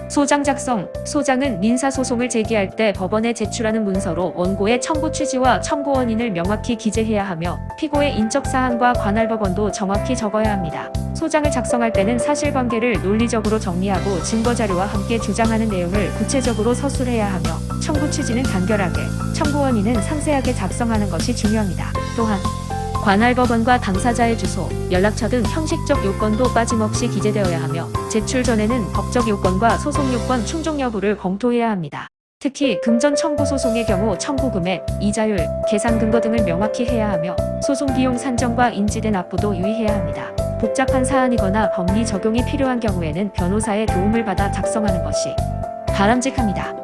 소장작성. 소장은 민사소송을 제기할 때 법원에 제출하는 문서로 원고의 청구취지와 청구원인을 명확히 기재해야 하며 피고의 인적사항과 관할 법원도 정확히 적어야 합니다. 소장을 작성할 때는 사실관계를 논리적으로 정리하고 증거자료와 함께 주장하는 내용을 구체적으로 서술해야 하며 청구취지는 간결하게, 청구원인은 상세하게 작성하는 것이 중요합니다. 또한 관할 법원과 당사자의 주소, 연락처 등 형식적 요건도 빠짐없이 기재되어야 하며 제출 전에는 법적 요건과 소송 요건 충족 여부를 검토해야 합니다. 특히 금전 청구 소송의 경우 청구 금액, 이자율, 계산 근거 등을 명확히 해야 하며 소송 비용 산정과 인지대 납부도 유의해야 합니다. 복잡한 사안이거나 법리 적용이 필요한 경우에는 변호사의 도움을 받아 작성하는 것이 바람직합니다.